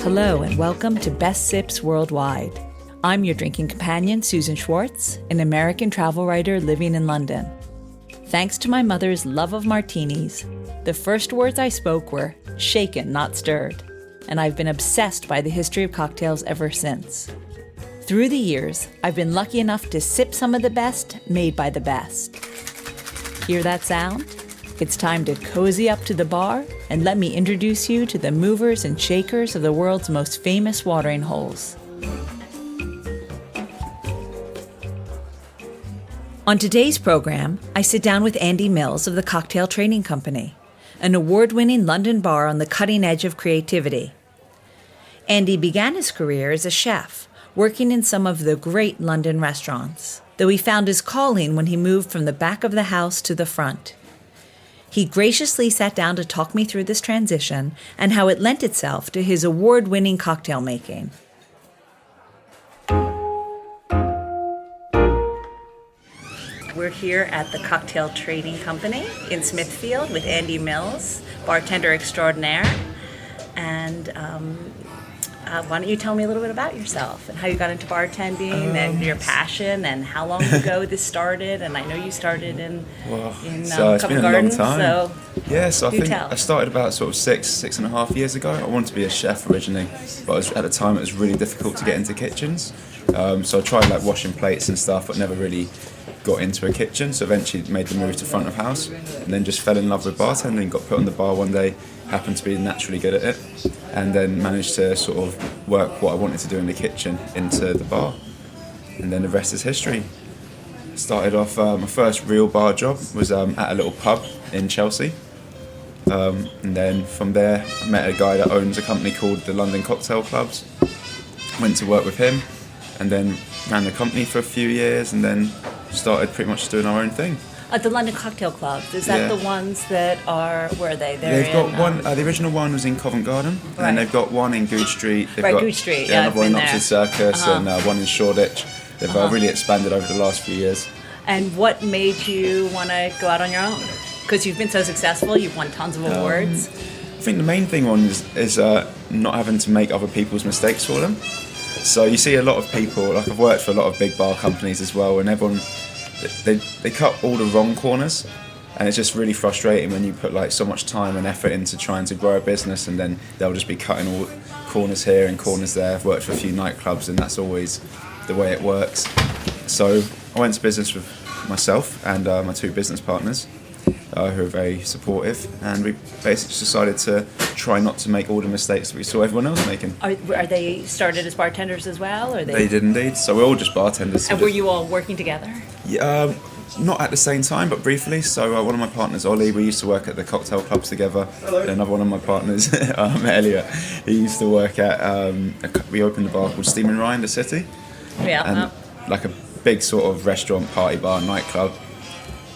Hello and welcome to Best Sips Worldwide. I'm your drinking companion, Susan Schwartz, an American travel writer living in London. Thanks to my mother's love of martinis, the first words I spoke were shaken, not stirred, and I've been obsessed by the history of cocktails ever since. Through the years, I've been lucky enough to sip some of the best made by the best. Hear that sound? It's time to cozy up to the bar and let me introduce you to the movers and shakers of the world's most famous watering holes. On today's program, I sit down with Andy Mills of the Cocktail Trading Company, an award-winning London bar on the cutting edge of creativity. Andy began his career as a chef, working in some of the great London restaurants, though he found his calling when he moved from the back of the house to the front. He graciously sat down to talk me through this transition and how it lent itself to his award-winning cocktail making. We're here at the Cocktail Trading Company in Smithfield with Andy Mills, bartender extraordinaire. And why don't you tell me a little bit about yourself and how you got into bartending and your passion and how long ago this started? And I know you started in so it's Covent been a Garden, long time. So I think tell. I started about sort of 6.5 years ago. I wanted to be a chef originally, but at the time it was really difficult to get into kitchens. So I tried like washing plates and stuff, but never really got into a kitchen. So eventually made the move to front of house, and then just fell in love with bartending. Got put on the bar one day, happened to be naturally good at it, and then managed to sort of work what I wanted to do in the kitchen into the bar, and then the rest is history. Started off, my first real bar job was at a little pub in Chelsea, and then from there I met a guy that owns a company called the London Cocktail Clubs. Went to work with him, and then ran the company for a few years, and then started pretty much doing our own thing. The London Cocktail Clubs, is that the ones that are, where are they? They've got one, the original one was in Covent Garden, right. And they've got one in Goode Street. They've got Goode Street, another one in Oxford there. Circus, and one in Shoreditch. They've really expanded over the last few years. And what made you want to go out on your own? Because you've been so successful, you've won tons of awards. I think the main thing is not having to make other people's mistakes for them. So you see a lot of people, like I've worked for a lot of big bar companies as well, and everyone, they cut all the wrong corners, and it's just really frustrating when you put like so much time and effort into trying to grow a business, and then they'll just be cutting all corners here and corners there. I've worked for a few nightclubs, and that's always the way it works. So I went to business with myself and my two business partners, who are very supportive, and we basically just decided to try not to make all the mistakes that we saw everyone else making. Are they started as bartenders as well? Or They did indeed, so we're all just bartenders. And were you all working together? Yeah, not at the same time, but briefly. So one of my partners, Ollie, we used to work at the cocktail clubs together. And another one of my partners, Elliot, he used to work at, we opened a bar called Steam and Rye in the city. Yeah. And like a big sort of restaurant, party bar, nightclub.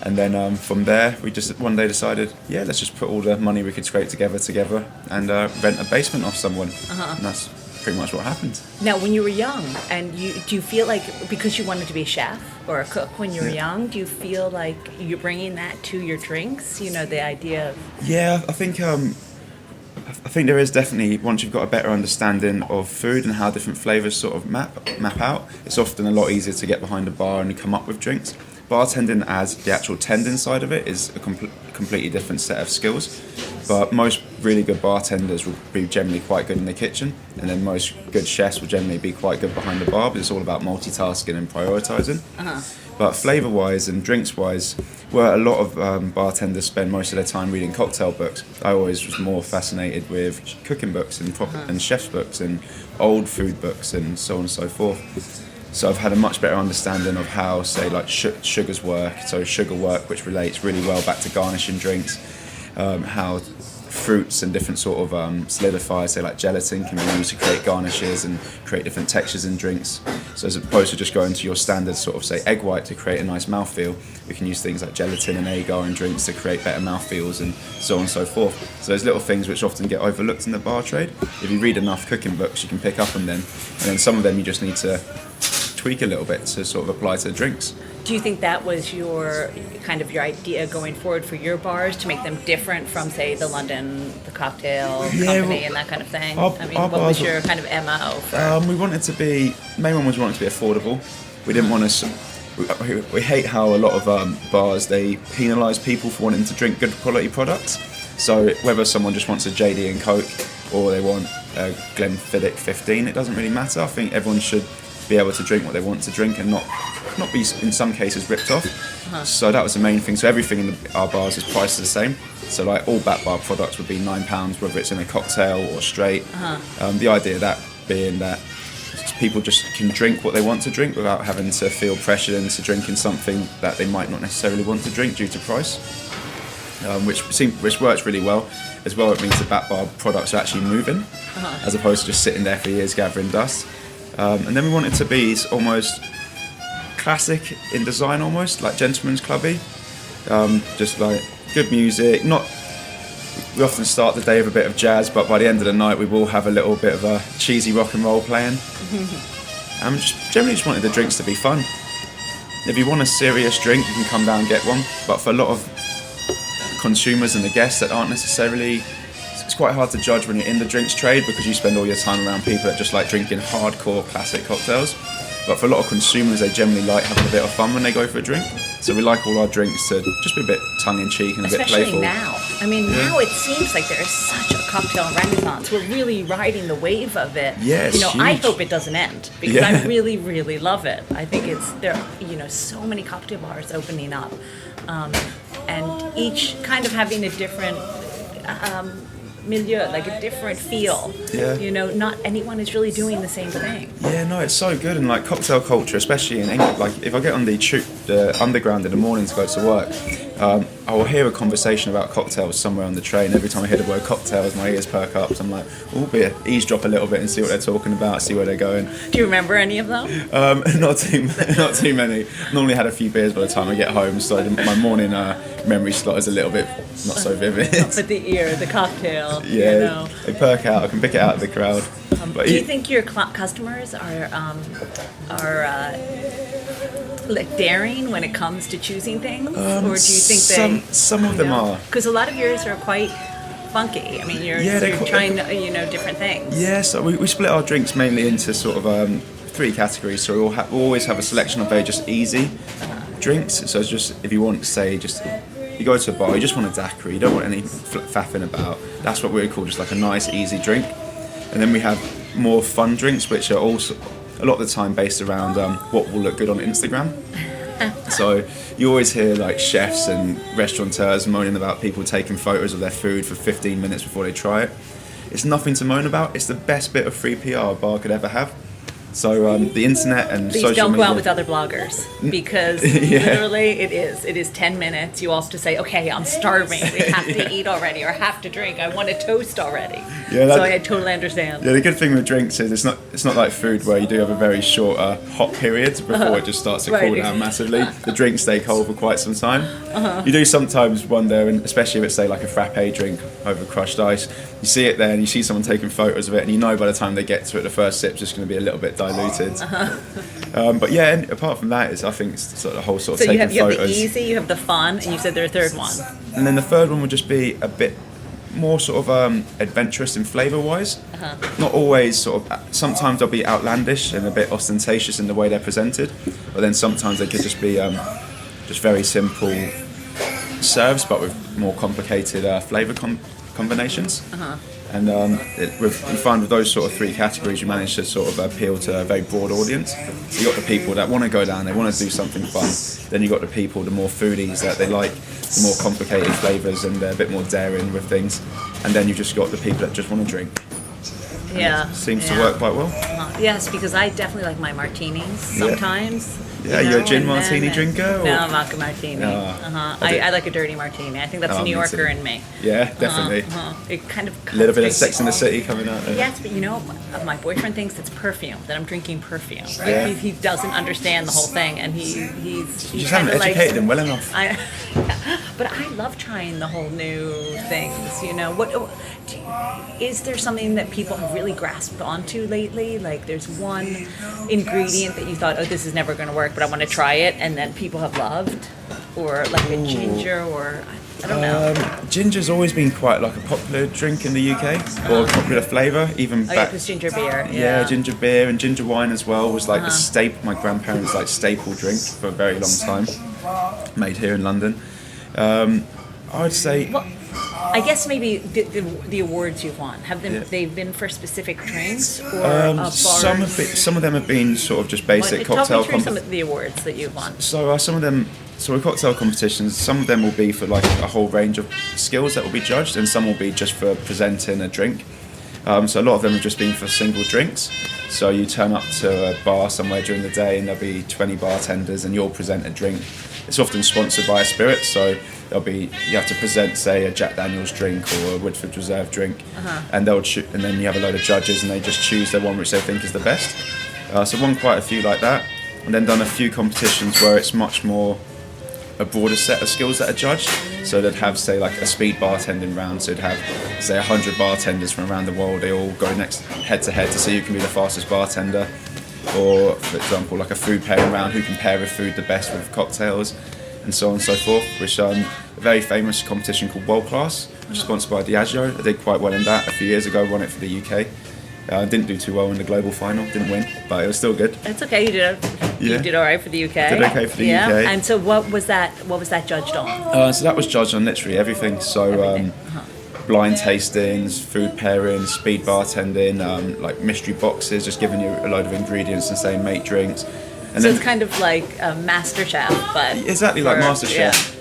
And then from there, we just one day decided, let's just put all the money we could scrape together and rent a basement off someone. And that's pretty much what happened. Now, when you were young, and do you feel like, because you wanted to be a chef or a cook when you were young, do you feel like you're bringing that to your drinks? You know, the idea of... Yeah, I think there is definitely, once you've got a better understanding of food and how different flavours sort of map out, it's often a lot easier to get behind a bar and come up with drinks. Bartending as the actual tending side of it is a completely different set of skills, but most really good bartenders will be generally quite good in the kitchen, and then most good chefs will generally be quite good behind the bar, but it's all about multitasking and prioritising. But flavour-wise and drinks-wise, where a lot of bartenders spend most of their time reading cocktail books, I always was more fascinated with cooking books and chef's books and old food books and so on and so forth. So I've had a much better understanding of how, say, like sugars work, so sugar work, which relates really well back to garnishing drinks, how fruits and different sort of solidifiers, say like gelatin, can be used to create garnishes and create different textures in drinks. So as opposed to just going to your standard sort of, say, egg white to create a nice mouthfeel, we can use things like gelatin and agar in drinks to create better mouthfeels and so on and so forth. So there's little things which often get overlooked in the bar trade. If you read enough cooking books, you can pick up on them, and then some of them you just need to tweak a little bit to sort of apply to drinks. Do you think that was your idea going forward for your bars, to make them different from, say, the London, the cocktail company and that kind of thing? What was your kind of MO? We wanted to be, main one was we wanted to be affordable. We didn't want to, we hate how a lot of bars, they penalise people for wanting to drink good quality products. So whether someone just wants a JD and Coke or they want a Glenfiddich 15, it doesn't really matter. I think everyone should be able to drink what they want to drink and not be, in some cases, ripped off. So that was the main thing. So everything in our bars is priced the same. So like all Bat Bar products would be £9, whether it's in a cocktail or straight. The idea of that being that people just can drink what they want to drink without having to feel pressured into drinking something that they might not necessarily want to drink due to price. Which works really well. As well, it means the Bat Bar products are actually moving, as opposed to just sitting there for years gathering dust. And then we want it to be almost classic in design, almost like gentleman's clubby. Just like good music. We often start the day with a bit of jazz, but by the end of the night we will have a little bit of a cheesy rock and roll playing. And generally just wanted the drinks to be fun. If you want a serious drink, you can come down and get one. But for a lot of consumers and the guests that aren't necessarily, it's quite hard to judge when you're in the drinks trade, because you spend all your time around people that just like drinking hardcore classic cocktails. But for a lot of consumers, they generally like having a bit of fun when they go for a drink. So we like all our drinks to just be a bit tongue-in-cheek and a bit playful. Especially now. Now it seems like there is such a cocktail renaissance. We're really riding the wave of it. Yeah, it's huge. I hope it doesn't end, because I really, really love it. I think there are, so many cocktail bars opening up. And each kind of having a different milieu, like a different feel. Not anyone is really doing the same thing. No, it's so good. And like cocktail culture, especially in England, like if I get on the underground in the morning to go to work, I will hear a conversation about cocktails somewhere on the train. Every time I hear the word cocktails, my ears perk up. So I'm like, eavesdrop a little bit and see what they're talking about, see where they're going. Do you remember any of them? Not too many. Normally had a few beers by the time I get home, so my morning memory slot is a little bit not so vivid. But the cocktail. They perk out. I can pick it out of the crowd. Do you think your customers are like daring when it comes to choosing things, or do you think some of them are? Because a lot of yours are quite funky. You're trying different things. Yeah, so we split our drinks mainly into sort of 3 categories. So we'll always have a selection of very just easy drinks. So it's just, if you want, say, just you go to a bar, you just want a daiquiri, you don't want any faffing about. That's what we would call just like a nice, easy drink. And then we have more fun drinks, which are also a lot of the time based around what will look good on Instagram. So you always hear like chefs and restaurateurs moaning about people taking photos of their food for 15 minutes before they try it. It's nothing to moan about. It's the best bit of free PR a bar could ever have. So the internet and Please social don't media. go out with other bloggers, because literally it is 10 minutes. You all have to say, okay, I'm starving. We have to eat already, or have to drink. I want a toast already. So I totally understand. Yeah, the good thing with drinks is it's not like food where you do have a very short hot period before it just starts to cool down massively. The drinks stay cold for quite some time. You do sometimes wonder, and especially if it's say like a frappe drink over crushed ice, you see it there and you see someone taking photos of it, and you know by the time they get to it, the first sip's just going to be a little bit diluted. But yeah, and apart from that, I think it's sort of the whole sort of taking photos. So you have the easy, you have the fun, and you said there's a third one. And then the third one would just be a bit more sort of adventurous in flavour-wise. Not always sort of, sometimes they'll be outlandish and a bit ostentatious in the way they're presented, but then sometimes they could just be just very simple serves, but with more complicated flavour combinations. And we find with those sort of 3 categories, you manage to sort of appeal to a very broad audience. So you've got the people that want to go down, they want to do something fun. Then you've got the people, the more foodies, that they like the more complicated flavours and a bit more daring with things. And then you've just got the people that just want to drink. Yeah. Seems to work quite well. Yes, because I definitely like my martinis sometimes. Yeah, you're a gin martini drinker? Or? No, vodka martini. I like a dirty martini. I think that's a New Yorker in me. Yeah, definitely. It kind of a little bit of Sex in the City coming out there. Yes, but my boyfriend thinks it's perfume, that I'm drinking perfume. Yeah. He doesn't understand the whole thing, and he just haven't educated him well enough. But I love trying the whole new things. Is there something that people have really grasped onto lately? Like, there's one ingredient that you thought, oh, this is never going to work, but I want to try it, and then people have loved, or like a ginger, or I don't know. Ginger's always been quite like a popular drink in the UK, or a popular flavour, even back. Yeah, because ginger beer. Yeah, ginger beer and ginger wine as well was like a staple. My grandparents' like staple drink for a very long time, made here in London. I would say. Well, I guess maybe the awards you've won they've been for specific drinks or bars? Some of them have been sort of just basic cocktail. Talk me through some of the awards that you've won. So some of them. So with cocktail competitions, some of them will be for like a whole range of skills that will be judged, and some will be just for presenting a drink. So a lot of them have just been for single drinks. So you turn up to a bar somewhere during the day, and there'll be 20 bartenders, and you'll present a drink. It's often sponsored by a spirit, so you have to present, say, a Jack Daniel's drink or a Woodford Reserve drink, and and then you have a load of judges, and they just choose the one which they think is the best. So won quite a few like that, and then done a few competitions where it's much more a broader set of skills that are judged. So they'd have, say, like a speed bartending round. So they'd have, say, 100 bartenders from around the world. They all go head to head to see who can be the fastest bartender. Or, for example, like a food pairing round, who can pair with food the best with cocktails, and so on and so forth. Which a very famous competition called World Class, which is sponsored by Diageo. I did quite well in that a few years ago. Won it for the UK. Didn't do too well in the global final. Didn't win, but it was still good. It's okay. You did all right for the UK. Did okay for the UK. And so what was that judged on? So that was judged on literally everything. So blind tastings, food pairings, speed bartending, like mystery boxes, just giving you a load of ingredients and saying make drinks. And so it's kind of like a MasterChef, but exactly like MasterChef.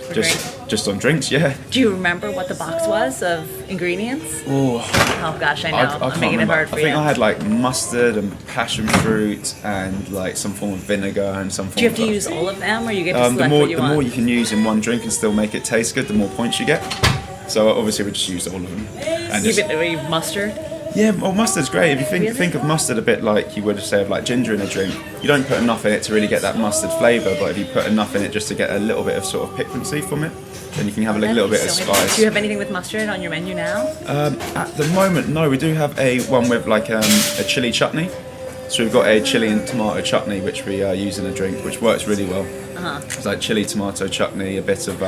Just on drinks, yeah. Do you remember what the box was of ingredients? Oh gosh, I know. I'm making it hard for you. I think I had like mustard and passion fruit and like some form of vinegar and some form of... Do you have to use all of them, or you get to select what you want? The more you can use in one drink and still make it taste good, the more points you get. So obviously we just used all of them. And even mustard? Yeah, well, mustard's great. If you think of mustard a bit like you would say of like ginger in a drink, you don't put enough in it to really get that mustard flavour, but if you put enough in it just to get a little bit of sort of piquancy from it, then you can have a little bit of spice. Do you have anything with mustard on your menu now? At the moment, no. We do have one with like a chili chutney. So we've got a chili and tomato chutney which we use in a drink, which works really well. It's like chili, tomato chutney, a bit of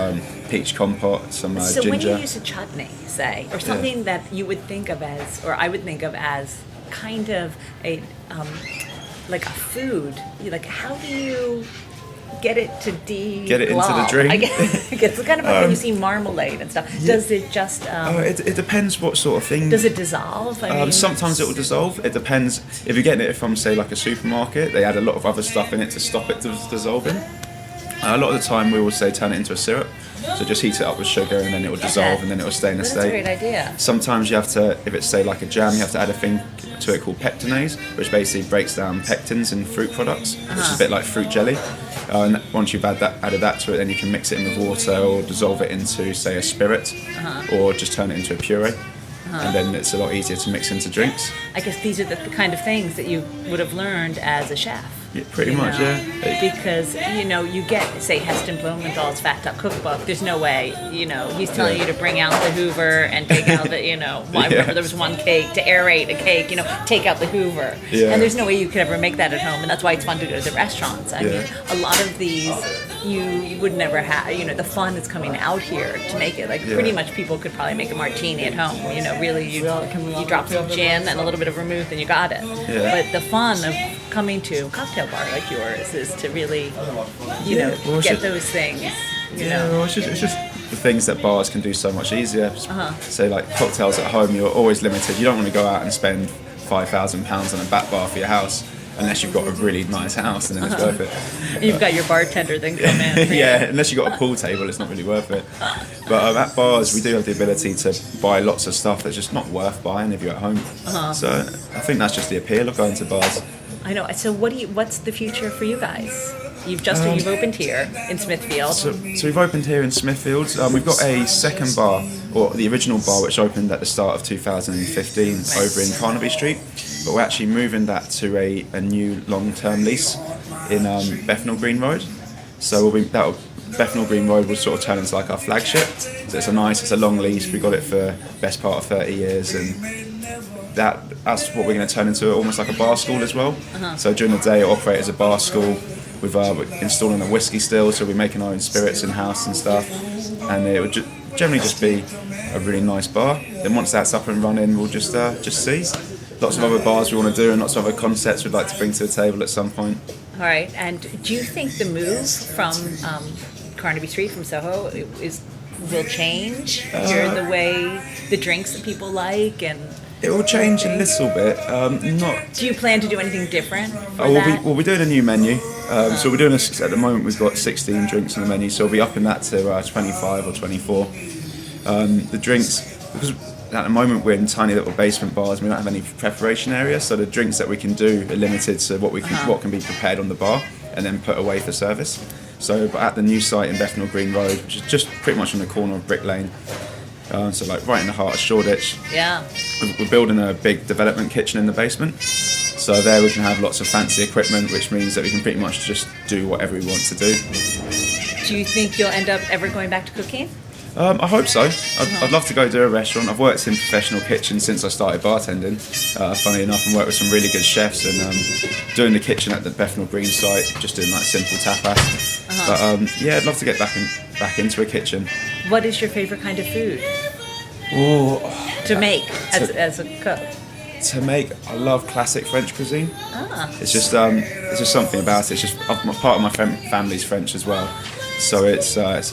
peach compote, some ginger. So when you use a chutney, say, or something that you would think of as, or I would think of as, kind of a like a food, like how do you get it to get it into the drink? I guess it's kind of like when you see marmalade and stuff. Yeah. Does it just? It depends what sort of thing. Does it dissolve? I mean, sometimes it will dissolve. It depends. If you're getting it from, say, like a supermarket, they add a lot of other stuff in it to stop it dissolving. A lot of the time we will say turn it into a syrup. So just heat it up with sugar and then it will dissolve and then it will stay in a state. That's a great idea. Sometimes you have to, if it's say like a jam, you have to add a thing to it called pectinase, which basically breaks down pectins in fruit products, which is a bit like fruit jelly. And once you've added that to it, then you can mix it in with water or dissolve it into, say, a spirit, or just turn it into a puree. And then it's a lot easier to mix into drinks. I guess these are the kind of things that you would have learned as a chef. Yeah, pretty much, yeah. Because, you get, say, Heston Blumenthal's Fact Up Cookbook. There's no way, he's telling you to bring out the Hoover and take out the, I remember there was one cake, to aerate a cake, take out the Hoover. Yeah. And there's no way you could ever make that at home. And that's why it's fun to go to the restaurants. I mean, a lot of these, you would never have, the fun is coming out here to make it. Like, pretty much people could probably make a martini at home. Really, you drop some gin and a little bit of vermouth and you got it. Yeah. But the fun of coming to a cocktail bar like yours is to really, get those things. Well, it's just the things that bars can do so much easier. Say like cocktails at home, you're always limited. You don't want to go out and spend £5,000 on a back bar for your house unless you've got a really nice house, and then it's worth it. And you've got your bartender then come in. Yeah, unless you've got a pool table, it's not really worth it. But at bars, we do have the ability to buy lots of stuff that's just not worth buying if you're at home. So I think that's just the appeal of going to bars. I know. So what's the future for you guys? You've opened here in Smithfield. So we've opened here in Smithfield. We've got a second bar, or the original bar, which opened at the start of 2015 over in Carnaby Street. But we're actually moving that to a new long-term lease in Bethnal Green Road. So Bethnal Green Road will sort of turn into like our flagship. So it's a long lease. We got it for best part of 30 years, and that's what we're going to turn into almost like a bar school as well. So during the day, it operates as a bar school. We're installing a whiskey still, so we're making our own spirits in house and stuff. And it would generally just be a really nice bar. Then once that's up and running, we'll just see. Lots of other bars we want to do, and lots of other concepts we'd like to bring to the table at some point. All right. And do you think the move from Carnaby Street, from Soho, will change the way the drinks that people like? And it will change a little bit. Do you plan to do anything different? We'll be doing a new menu. So we're doing at the moment we've got 16 drinks on the menu, so we'll be upping that to 25 or 24. The drinks, because at the moment we're in tiny little basement bars, we don't have any preparation area, so the drinks that we can do are limited to what can be prepared on the bar and then put away for service. So, but at the new site in Bethnal Green Road, which is just pretty much on the corner of Brick Lane, so like right in the heart of Shoreditch. Yeah. We're building a big development kitchen in the basement. So there we can have lots of fancy equipment, which means that we can pretty much just do whatever we want to do. Do you think you'll end up ever going back to cooking? I hope so. I'd love to go do a restaurant. I've worked in professional kitchens since I started bartending, funny enough, and worked with some really good chefs, and doing the kitchen at the Bethnal Green site, just doing like simple tapas. But I'd love to get back into a kitchen. What is your favourite kind of food to make as a cook? To make, I love classic French cuisine. It's just something about it. It's just part of my family's French as well, so it's a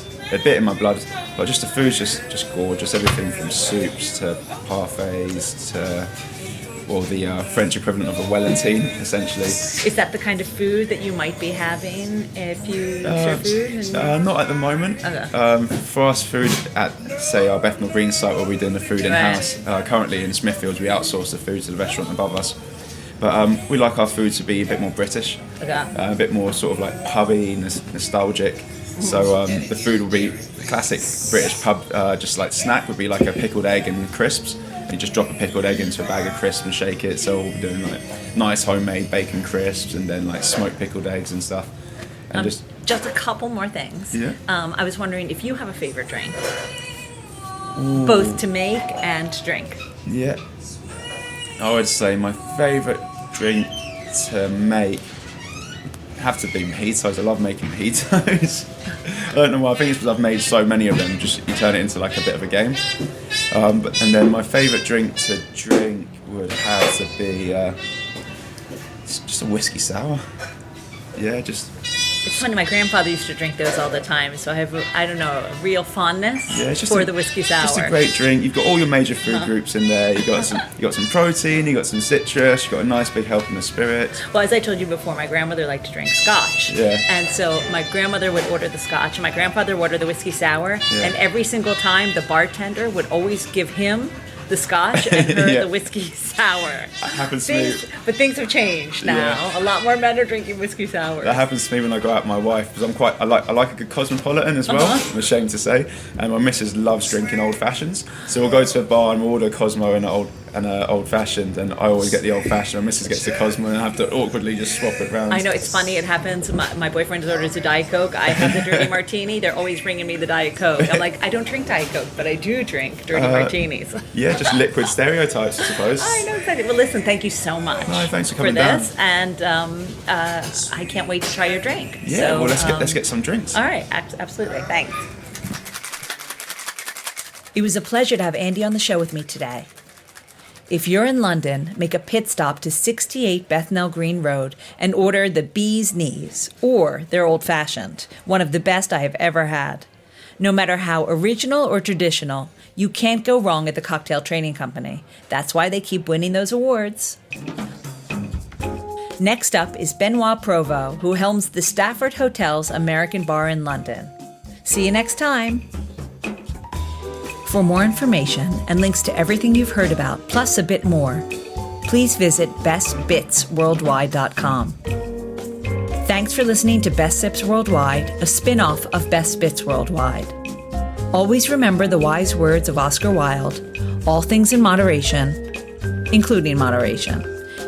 bit in my blood. But just the food's just gorgeous. Everything from soups to parfaits to the French equivalent of a Wellentine, essentially. Is that the kind of food that you might be having if you serve food? Not at the moment. Okay. For us, food at, say, our Bethnal Green site where we're doing the food in-house, currently in Smithfield, we outsource the food to the restaurant above us. But we like our food to be a bit more British, a bit more sort of like pubby, nostalgic. So the food will be the classic British pub, just like snack would be like a pickled egg and crisps. You just drop a pickled egg into a bag of crisps and shake it. So we'll be doing like nice homemade bacon crisps and then like smoked pickled eggs and stuff. And just a couple more things. Yeah. I was wondering if you have a favorite drink, both to make and to drink. Yeah. I would say my favorite drink to make have to be mojitos. I love making mojitos. I don't know why. I think it's because I've made so many of them. Just you turn it into like a bit of a game. And then my favourite drink to drink would have to be just a whiskey sour. Yeah, just. It's funny, my grandfather used to drink those all the time, so I have, a real fondness for the whiskey sour. Just a great drink. You've got all your major food groups in there. You got some protein, you got some citrus, you got a nice big helping of spirit. Well, as I told you before, my grandmother liked to drink scotch. Yeah. And so my grandmother would order the scotch, and my grandfather would order the whiskey sour, and every single time the bartender would always give him the scotch and her the whiskey sour. That happens to me. But things have changed now. Yeah. A lot more men are drinking whiskey sours. That happens to me when I go out with my wife, because I like a good cosmopolitan as well. I'm ashamed to say, and my missus loves drinking old fashions. So we'll go to a bar and we'll order a Cosmo and an old fashioned, and I always get the old fashioned. My missus gets the Cosmo, and I have to awkwardly just swap it around. I know, it's funny. It happens. My boyfriend orders a Diet Coke. I have the dirty martini. They're always bringing me the Diet Coke. I'm like, I don't drink Diet Coke, but I do drink dirty martinis. Yeah, just liquid stereotypes, I suppose. I know exactly. Well, listen, thank you so much. No, thanks for coming down. And I can't wait to try your drink. Yeah, so, well, let's get some drinks. All right, absolutely. Thanks. It was a pleasure to have Andy on the show with me today. If you're in London, make a pit stop to 68 Bethnal Green Road and order the Bee's Knees, or their old-fashioned, one of the best I have ever had. No matter how original or traditional, you can't go wrong at the Cocktail Training Company. That's why they keep winning those awards. Next up is Benoit Provost, who helms the Stafford Hotel's American Bar in London. See you next time. For more information and links to everything you've heard about, plus a bit more, please visit bestbitsworldwide.com. Thanks Thanks for listening to Best Sips Worldwide, a spin-off of Best Bits Worldwide. Always remember the wise words of Oscar Wilde: all things in moderation, including moderation,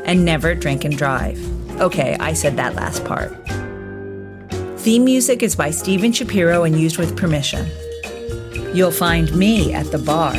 and never drink and drive. Okay, I said that last part. Theme music is by Steven Shapiro and used with permission. You'll find me at the bar.